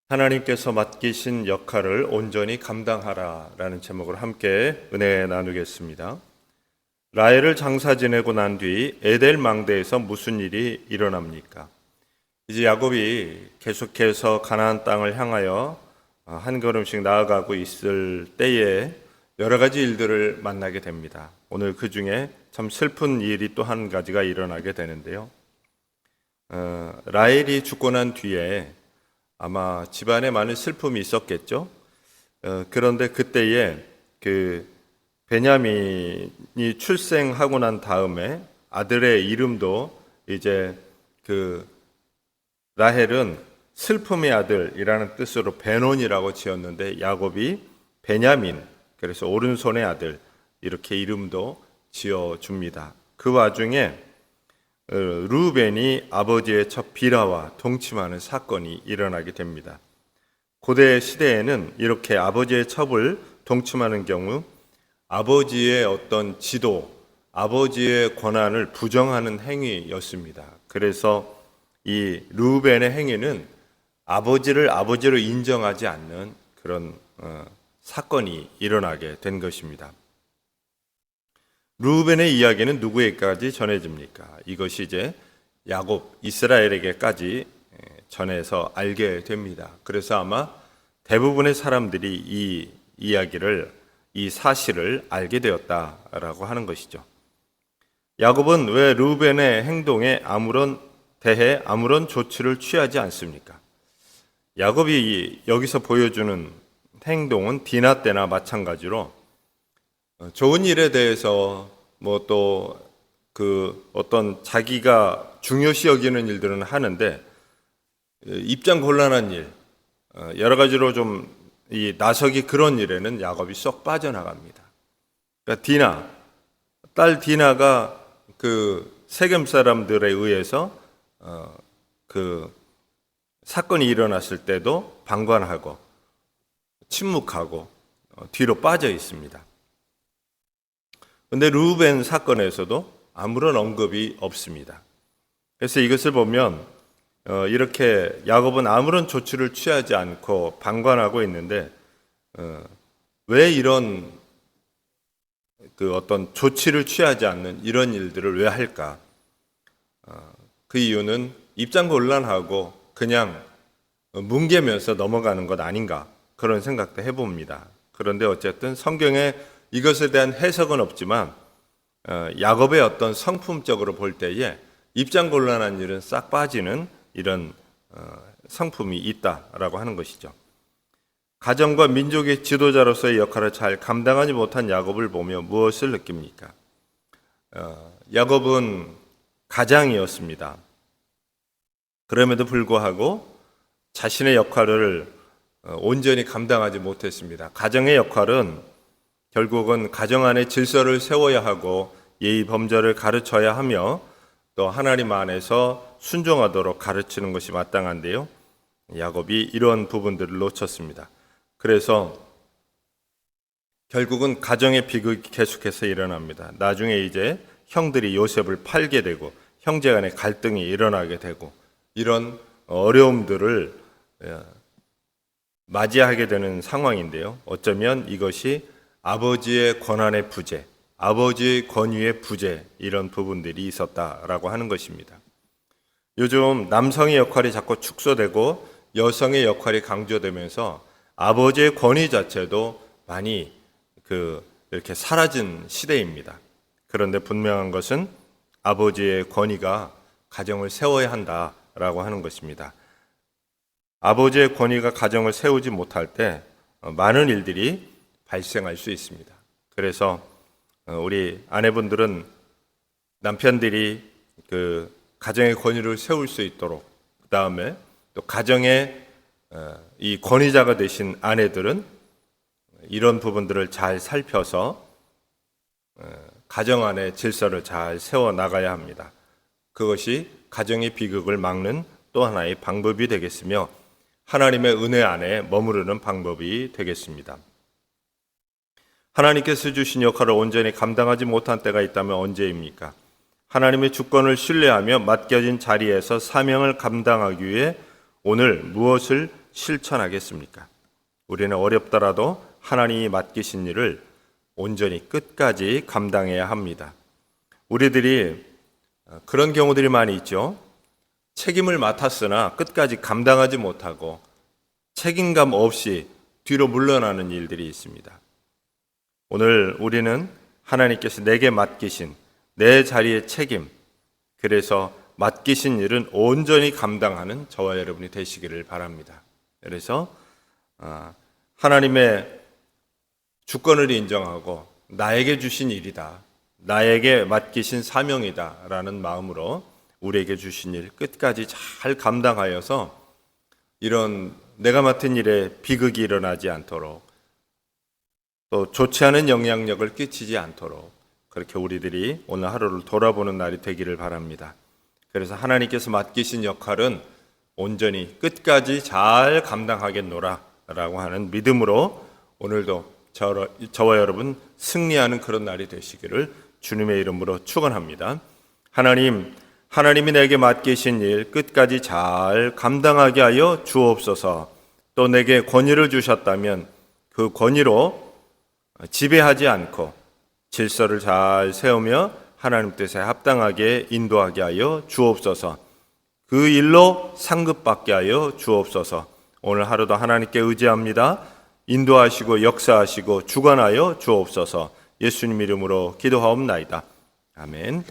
하나님께서 맡기신 역할을 온전히 감당하라 라는 제목으로 함께 은혜 나누겠습니다. 라헬을 장사 지내고 난 뒤 에델 망대에서 무슨 일이 일어납니까? 이제 야곱이 계속해서 가나안 땅을 향하여 한 걸음씩 나아가고 있을 때에 여러 가지 일들을 만나게 됩니다. 오늘 그 중에 참 슬픈 일이 또 한 가지가 일어나게 되는데요. 라헬이 죽고 난 뒤에 아마 집안에 많은 슬픔이 있었겠죠. 그런데 그때에 그 베냐민이 출생하고 난 다음에 아들의 이름도 이제 그 라헬은 슬픔의 아들이라는 뜻으로 베논이라고 지었는데 야곱이 베냐민, 그래서 오른손의 아들 이렇게 이름도 지어줍니다. 그 와중에 르우벤이 아버지의 첩 비라와 동침하는 사건이 일어나게 됩니다. 고대 시대에는 이렇게 아버지의 첩을 동침하는 경우 아버지의 어떤 지도, 아버지의 권한을 부정하는 행위였습니다. 그래서 이 르우벤의 행위는 아버지를 아버지로 인정하지 않는 그런 사건이 일어나게 된 것입니다. 르우벤의 이야기는 누구에게까지 전해집니까? 이것이 이제 야곱, 이스라엘에게까지 전해서 알게 됩니다. 그래서 아마 대부분의 사람들이 이 이야기를, 이 사실을 알게 되었다라고 하는 것이죠. 야곱은 왜 르우벤의 행동에 아무런 조치를 취하지 않습니까? 야곱이 여기서 보여주는 행동은 디나 때나 마찬가지로 좋은 일에 대해서 뭐 또 그 어떤 자기가 중요시 여기는 일들은 하는데 입장 곤란한 일, 여러 가지로 좀 이 나서기 그런 일에는 야곱이 쏙 빠져나갑니다. 그러니까 딸 디나가 그 세겜 사람들에 의해서 그 사건이 일어났을 때도 방관하고 침묵하고 뒤로 빠져 있습니다. 그런데 르우벤 사건에서도 아무런 언급이 없습니다. 그래서 이것을 보면 이렇게 야곱은 아무런 조치를 취하지 않고 방관하고 있는데 왜 이런 그 어떤 조치를 취하지 않는 이런 일들을 왜 할까? 그 이유는 입장 곤란하고 그냥 뭉개면서 넘어가는 것 아닌가 그런 생각도 해봅니다. 그런데 어쨌든 성경에 이것에 대한 해석은 없지만 야곱의 어떤 성품적으로 볼 때에 입장 곤란한 일은 싹 빠지는 이런 성품이 있다라고 하는 것이죠. 가정과 민족의 지도자로서의 역할을 잘 감당하지 못한 야곱을 보며 무엇을 느낍니까? 야곱은 가장이었습니다. 그럼에도 불구하고 자신의 역할을 온전히 감당하지 못했습니다. 가정의 역할은 결국은 가정 안에 질서를 세워야 하고 예의 범절을 가르쳐야 하며 또 하나님 안에서 순종하도록 가르치는 것이 마땅한데요. 야곱이 이런 부분들을 놓쳤습니다. 그래서 결국은 가정의 비극이 계속해서 일어납니다. 나중에 이제 형들이 요셉을 팔게 되고 형제 간의 갈등이 일어나게 되고 이런 어려움들을 맞이하게 되는 상황인데요. 어쩌면 이것이 아버지의 권한의 부재, 아버지의 권위의 부재 이런 부분들이 있었다라고 하는 것입니다. 요즘 남성의 역할이 자꾸 축소되고 여성의 역할이 강조되면서 아버지의 권위 자체도 많이 이렇게 사라진 시대입니다. 그런데 분명한 것은 아버지의 권위가 가정을 세워야 한다라고 하는 것입니다. 아버지의 권위가 가정을 세우지 못할 때 많은 일들이 발생할 수 있습니다. 그래서 우리 아내분들은 남편들이 그 가정의 권위를 세울 수 있도록 그 다음에 또 가정의 이 권위자가 되신 아내들은 이런 부분들을 잘 살펴서 가정 안의 질서를 잘 세워 나가야 합니다. 그것이 가정의 비극을 막는 또 하나의 방법이 되겠으며 하나님의 은혜 안에 머무르는 방법이 되겠습니다. 하나님께서 주신 역할을 온전히 감당하지 못한 때가 있다면 언제입니까? 하나님의 주권을 신뢰하며 맡겨진 자리에서 사명을 감당하기 위해 오늘 무엇을 실천하겠습니까? 우리는 어렵더라도 하나님이 맡기신 일을 온전히 끝까지 감당해야 합니다. 우리들이 그런 경우들이 많이 있죠. 책임을 맡았으나 끝까지 감당하지 못하고 책임감 없이 뒤로 물러나는 일들이 있습니다. 오늘 우리는 하나님께서 내게 맡기신 내 자리의 책임, 그래서 맡기신 일은 온전히 감당하는 저와 여러분이 되시기를 바랍니다. 그래서 하나님의 주권을 인정하고 나에게 주신 일이다, 나에게 맡기신 사명이다 라는 마음으로 우리에게 주신 일 끝까지 잘 감당하여서 이런 내가 맡은 일에 비극이 일어나지 않도록, 또 좋지 않은 영향력을 끼치지 않도록 그렇게 우리들이 오늘 하루를 돌아보는 날이 되기를 바랍니다. 그래서 하나님께서 맡기신 역할은 온전히 끝까지 잘 감당하겠노라 라고 하는 믿음으로 오늘도 저와 여러분 승리하는 그런 날이 되시기를 주님의 이름으로 축원합니다. 하나님이 내게 맡기신 일 끝까지 잘 감당하게 하여 주옵소서. 또 내게 권위를 주셨다면 그 권위로 지배하지 않고 질서를 잘 세우며 하나님 뜻에 합당하게 인도하게 하여 주옵소서. 그 일로 상급받게 하여 주옵소서. 오늘 하루도 하나님께 의지합니다. 인도하시고 역사하시고 주관하여 주옵소서. 예수님 이름으로 기도하옵나이다. 아멘.